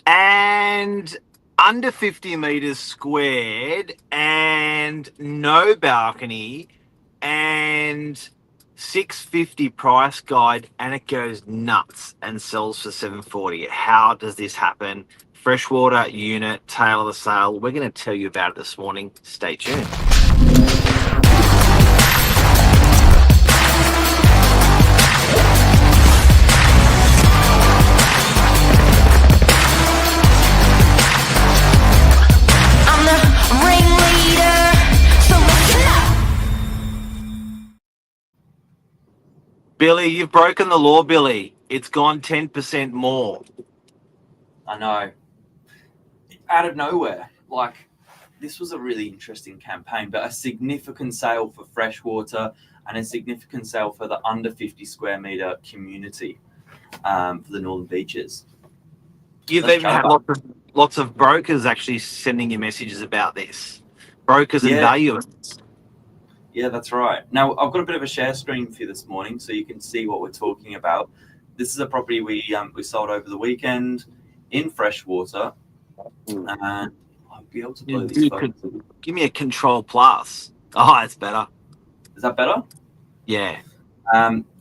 and under 50 meters squared and no balcony and 650 price guide, and it goes nuts and sells for 740. How does this happen? Freshwater unit, tail of the sale. We're going to tell you about it this morning. Stay tuned. Billy, you've broken the law, Billy. It's gone 10% more. I know. Out of nowhere. Like, this was a really interesting campaign, but a significant sale for Freshwater and a significant sale for the under 50 square metre community for the Northern Beaches. You've even had lots of brokers actually sending you messages about this. Brokers and valuers. Yeah, that's right. Now, I've got a bit of a share screen for you this morning so you can see what we're talking about. This is a property we sold over the weekend in Freshwater. And I'll be able to blow these photos. Give me a Control Plus. Oh, it's better. Is that better? Yeah.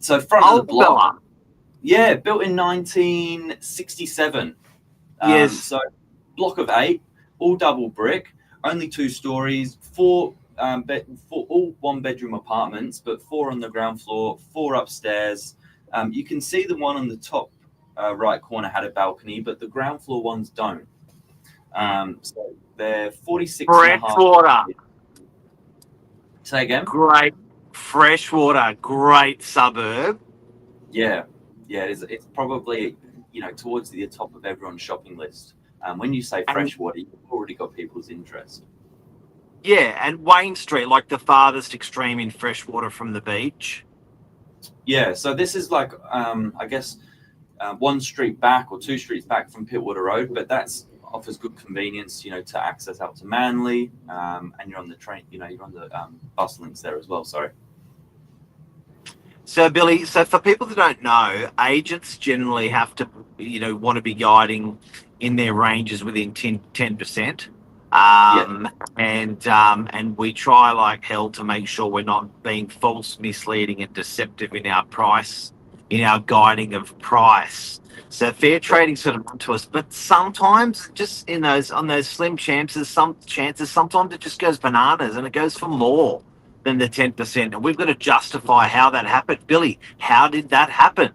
So front of the block. Fella. Yeah, built in 1967. Yes. So block of 8, all double brick, only 2 stories, 4 all 1-bedroom apartments, but 4 on the ground floor, 4 upstairs. You can see the one on the top right corner had a balcony, but the ground floor ones don't. So they're 46. Freshwater. Say again? Great. Freshwater, great suburb. Yeah, it is. It's probably, towards the top of everyone's shopping list. When you say Freshwater, you've already got people's interest. Yeah, and Wayne Street, like the farthest extreme in Freshwater from the beach. Yeah, so this is like, I guess, 1 street back or 2 streets back from Pittwater Road, but that's offers good convenience, to access out to Manly, and you're on the train, you're on the bus links there as well. Sorry. So, Billy, for people that don't know, agents generally have to, want to be guiding in their ranges within 10%. And we try like hell to make sure we're not being false, misleading, and deceptive in our price, in our guiding of price. So fair trading sort of to us, but sometimes just on those slim chances, sometimes it just goes bananas and it goes for more than the 10%, and we've got to justify how that happened. Billy, how did that happen?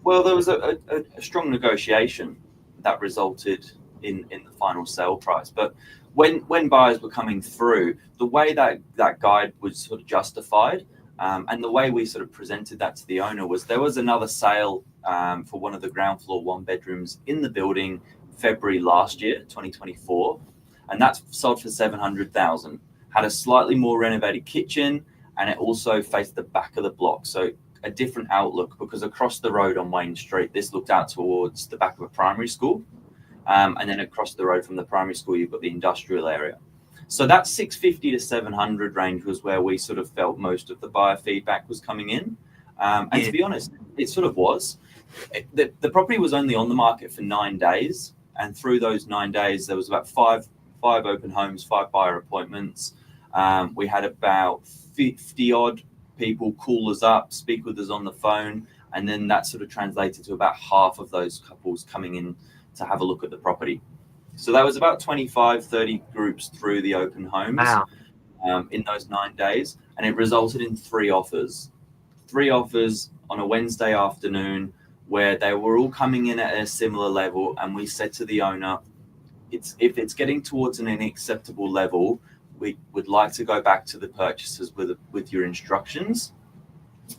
Well, there was a strong negotiation that resulted in the final sale price. But when buyers were coming through, the way that guide was sort of justified, and the way we sort of presented that to the owner was there was another sale for one of the ground floor 1-bedrooms in the building February last year, 2024, and that's sold for $700,000. Had a slightly more renovated kitchen, and it also faced the back of the block, so a different outlook, because across the road on Wayne Street, this looked out towards the back of a primary school. And then across the road from the primary school, you've got the industrial area. So that 650 to 700 range was where we sort of felt most of the buyer feedback was coming in. And to be honest, it sort of was. The property was only on the market for 9 days. And through those 9 days, there was about five open homes, 5 buyer appointments. We had about 50 odd people call us up, speak with us on the phone. And then that sort of translated to about half of those couples coming in to have a look at the property. So that was about 25, 30 groups through the open homes. Wow. In those 9 days. And it resulted in 3 offers. 3 offers on a Wednesday afternoon where they were all coming in at a similar level. And we said to the owner, if it's getting towards an unacceptable level, we would like to go back to the purchasers with your instructions.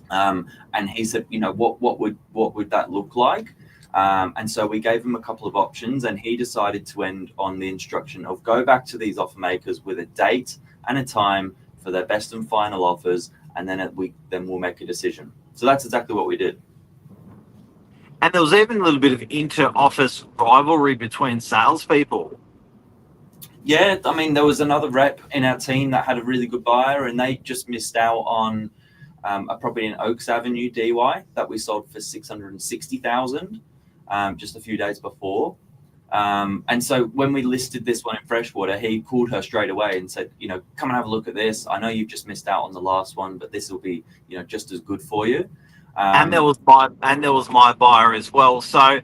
And he said, what would that look like? And so we gave him a couple of options, and he decided to end on the instruction of go back to these offer makers with a date and a time for their best and final offers, and then we'll make a decision. So that's exactly what we did. And there was even a little bit of inter-office rivalry between salespeople. Yeah, I mean, there was another rep in our team that had a really good buyer, and they just missed out on a property in Oaks Avenue, DY, that we sold for $660,000. just a few days before. And so when we listed this one in Freshwater, he called her straight away and said, come and have a look at this. I know you've just missed out on the last one, but this will be, just as good for you. And there was my buyer as well. So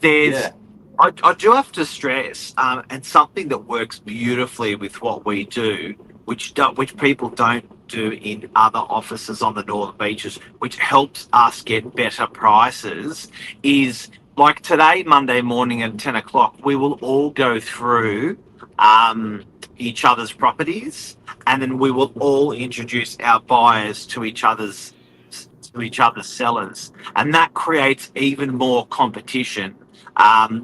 there's, Yeah. I do have to stress, and something that works beautifully with what we do, which people don't do in other offices on the Northern Beaches, which helps us get better prices, is like today, Monday morning at 10 o'clock, we will all go through each other's properties, and then we will all introduce our buyers to each other's sellers, and that creates even more competition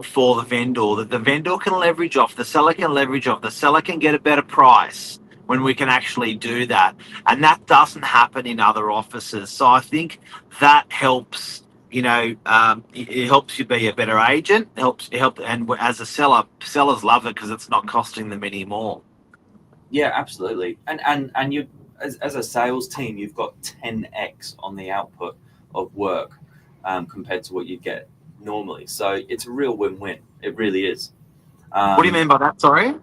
for the vendor, that the vendor can leverage off, the seller can leverage off, the seller can get a better price when we can actually do that. And that doesn't happen in other offices. So I think that helps, it helps you be a better agent, and as a seller, sellers love it because it's not costing them any more. Yeah, absolutely. And you, as a sales team, you've got 10x on the output of work compared to what you get normally. So it's a real win-win. It really is. What do you mean by that? Sorry?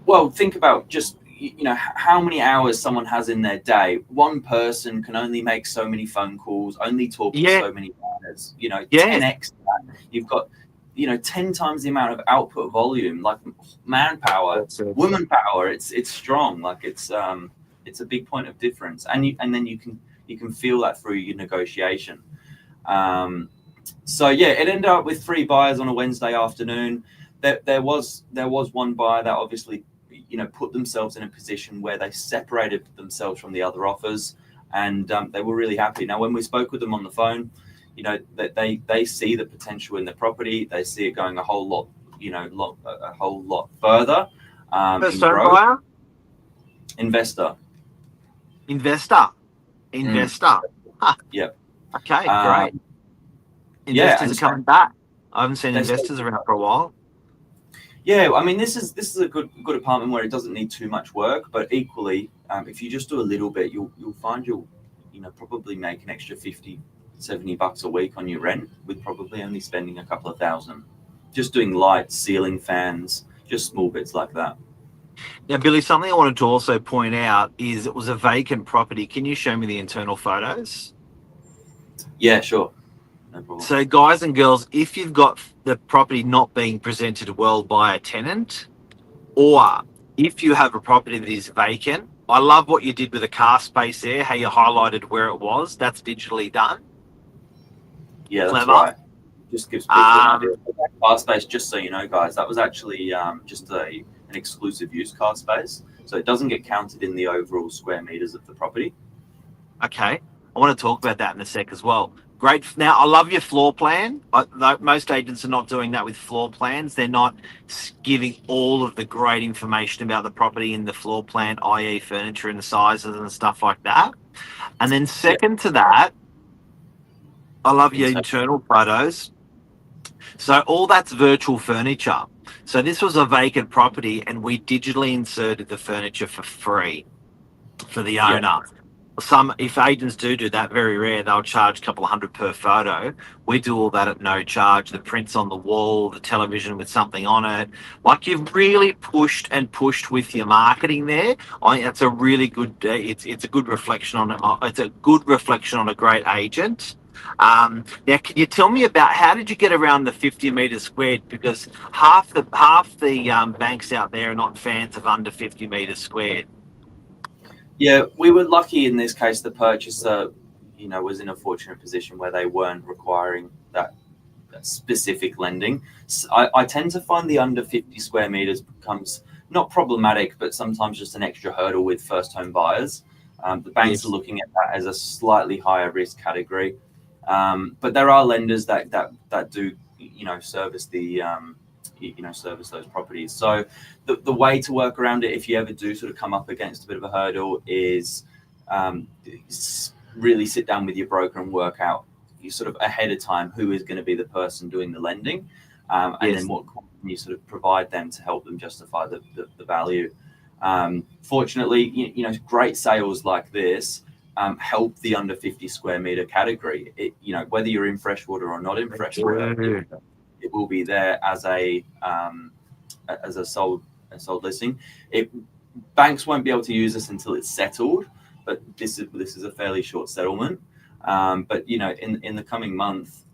Well, think about just, how many hours someone has in their day. One person can only make so many phone calls, only talk to so many buyers. 10x that. You've got, 10 times the amount of output volume, like manpower, woman power. It's strong. Like it's a big point of difference. And then you can feel that through your negotiation. So yeah, it ended up with 3 buyers on a Wednesday afternoon. There was one buyer that obviously, put themselves in a position where they separated themselves from the other offers, and they were really happy. Now, when we spoke with them on the phone, that they see the potential in the property. They see it going a whole lot, a whole lot further. First home buyer? Investor. Huh. Yep. Okay, great. Investors are coming back. I haven't seen investors around for a while. Yeah, I mean, this is a good apartment where it doesn't need too much work, but equally, if you just do a little bit, you'll find you'll probably make an extra $50-$70 a week on your rent, with probably only spending a couple of thousand, just doing lights, ceiling fans, just small bits like that. Now, Billy, something I wanted to also point out is it was a vacant property. Can you show me the internal photos? Yeah, sure. No problem. So, guys and girls, if you've got the property not being presented well by a tenant, or if you have a property that is vacant, I love what you did with the car space there, how you highlighted where it was. That's digitally done. Yeah, that's right. Just gives people an idea. That car space, just so you know, guys, that was actually just an exclusive use car space. So it doesn't get counted in the overall square meters of the property. Okay. I want to talk about that in a sec as well. Great. Now, I love your floor plan. Most agents are not doing that with floor plans. They're not giving all of the great information about the property in the floor plan, i.e. furniture and the sizes and stuff like that. And then second to that, I love your internal photos. So all that's virtual furniture. So this was a vacant property, and we digitally inserted the furniture for free for the owner. Yeah. If agents do that, very rare, they'll charge a couple of $100 per photo. We do all that at no charge. The prints on the wall, the television with something on it. Like, you've really pushed with your marketing there. I think that's a really good. It's a good reflection on it. It's a good reflection on a great agent. Now, can you tell me about how did you get around the 50 meters squared? Because half the banks out there are not fans of under 50 meters squared. Yeah, we were lucky in this case. The purchaser, was in a fortunate position where they weren't requiring that specific lending. So I tend to find the under 50 square meters becomes not problematic, but sometimes just an extra hurdle with first home buyers. The banks are looking at that as a slightly higher risk category. But there are lenders that do, service the, service those properties. So the way to work around it, if you ever do sort of come up against a bit of a hurdle, is really sit down with your broker and work out sort of ahead of time who is going to be the person doing the lending, and then what can you sort of provide them to help them justify the value. Fortunately, great sales like this help the under 50 square meter category. Whether you're in freshwater or not in freshwater, it will be there as a sold listing. Banks won't be able to use this until it's settled, but this is a fairly short settlement. But in the coming month,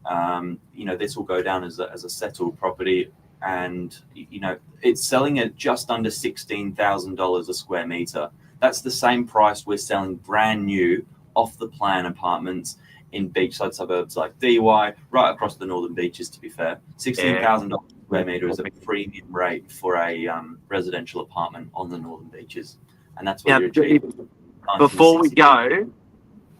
this will go down as a settled property, and it's selling at just under $16,000 a square meter. That's the same price we're selling brand new off the plan apartments in beachside suburbs like Dee Why, right across the northern beaches. To be fair, $16,000 a square meter is a premium rate for a residential apartment on the northern beaches, and that's what you're achieving. Before we go,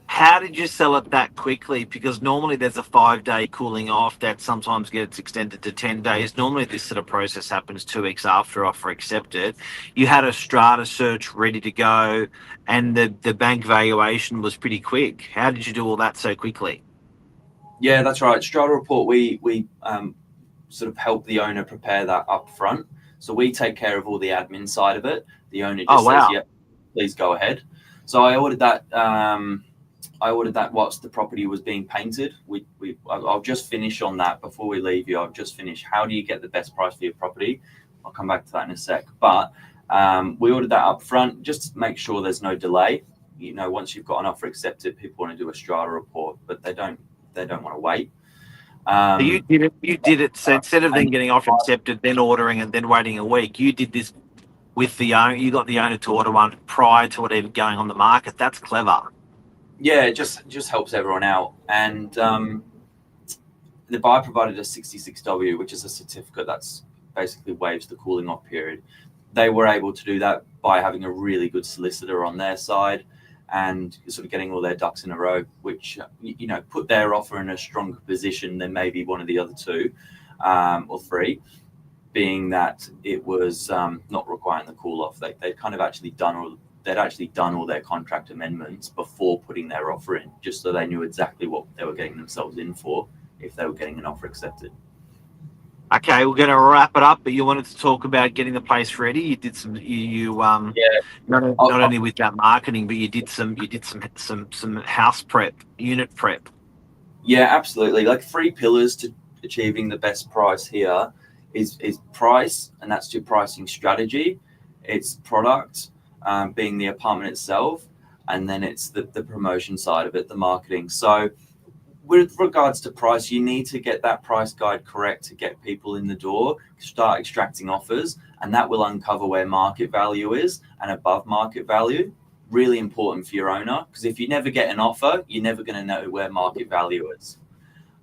how did you sell it that quickly? Because normally there's a 5-day cooling off that sometimes gets extended to 10 days. Normally this sort of process happens 2 weeks after offer accepted. You had a strata search ready to go, and the bank valuation was pretty quick. How did you do all that so quickly? Yeah, that's right. Strata report, we sort of help the owner prepare that up front. So we take care of all the admin side of it. The owner just says, "Yeah, please go ahead." So I ordered that. Whilst the property was being painted. I'll just finish on that before we leave you. I'll just finish. How do you get the best price for your property? I'll come back to that in a sec. But we ordered that up front just to make sure there's no delay. Once you've got an offer accepted, people want to do a strata report, but they don't want to wait. So you did it. So instead of then getting offer accepted, then ordering, and then waiting a week, you did this with the owner. You got the owner to order one prior to it even going on the market. That's clever. Yeah, it just helps everyone out. And the buyer provided a 66W, which is a certificate that's basically waives the cooling off period. They were able to do that by having a really good solicitor on their side and sort of getting all their ducks in a row, which put their offer in a stronger position than maybe one of the other two or three, being that it was not requiring the cool off. They kind of actually done all their contract amendments before putting their offer in, just so they knew exactly what they were getting themselves in for if they were getting an offer accepted. Okay, we're going to wrap it up, but you wanted to talk about getting the place ready. You did some, not only with that marketing, but you did some house prep, unit prep. Yeah, absolutely. Like 3 pillars to achieving the best price here is price, and that's your pricing strategy. It's product, being the apartment itself, and then it's the promotion side of it, the marketing. So with regards to price, you need to get that price guide correct to get people in the door, start extracting offers, and that will uncover where market value is and above market value. Really important for your owner, because if you never get an offer, you're never going to know where market value is.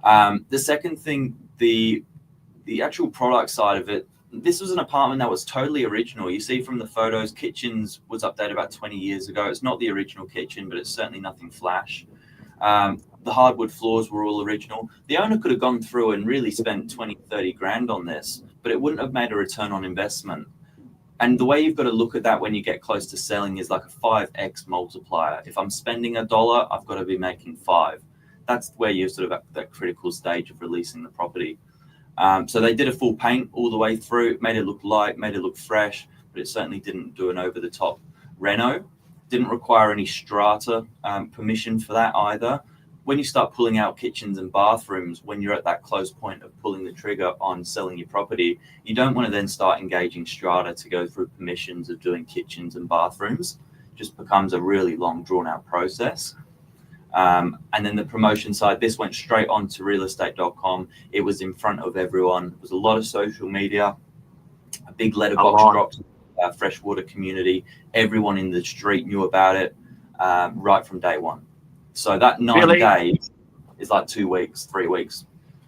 The second thing, the actual product side of it, this was an apartment that was totally original. You see from the photos, kitchens was updated about 20 years ago. It's not the original kitchen, but it's certainly nothing flash. The hardwood floors were all original. The owner could have gone through and really spent 20, 30 grand on this, but it wouldn't have made a return on investment. And the way you've got to look at that when you get close to selling is like a 5x multiplier. If I'm spending $1, I've got to be making 5. That's where you're sort of at that critical stage of releasing the property. So they did a full paint all the way through, made it look light, made it look fresh, but it certainly didn't do an over-the-top reno. Didn't require any strata permission for that either. When you start pulling out kitchens and bathrooms, when you're at that close point of pulling the trigger on selling your property, you don't want to then start engaging strata to go through permissions of doing kitchens and bathrooms. It just becomes a really long, drawn-out process. And then the promotion side, this went straight on to realestate.com. It was in front of everyone. It was a lot of social media, a big letterbox drops, freshwater community. Everyone in the street knew about it right from day one. So that 9 days is like 2 weeks, 3 weeks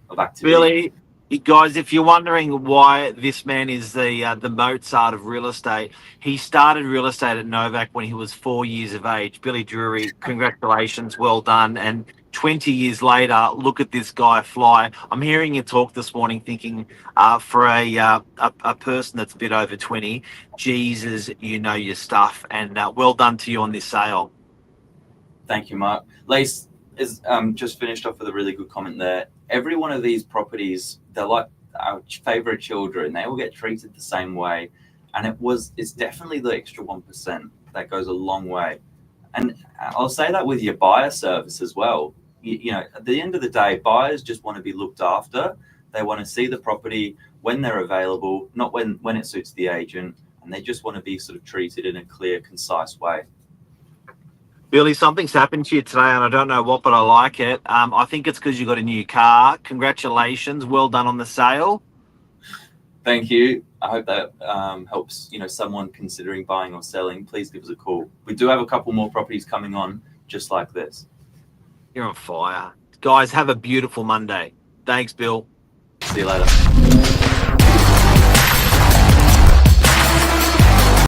of activity. Really, guys, if you're wondering why this man is the Mozart of real estate, he started real estate at Novak when he was 4 years of age. Billy Drury, congratulations, well done. And 20 years later, look at this guy fly. I'm hearing you talk this morning thinking for a person that's a bit over 20, Jesus, you know your stuff. And well done to you on this sale. Thank you, Mark. Lace is just finished off with a really good comment there. Every one of these properties, they're like our favorite children. They all get treated the same way. And it's definitely the extra 1% that goes a long way. And I'll say that with your buyer service as well. You know, at the end of the day, buyers just want to be looked after. They want to see the property when they're available, not when it suits the agent, and they just want to be sort of treated in a clear, concise way. Billy, something's happened to you today, and I don't know what, but I like it. I think it's because you got a new car. Congratulations, well done on the sale. Thank you. I hope that helps, you know, someone considering buying or selling. Please give us a call. We do have a couple more properties coming on just like this. You're on fire. Guys, have a beautiful Monday. Thanks, Bill. See you later.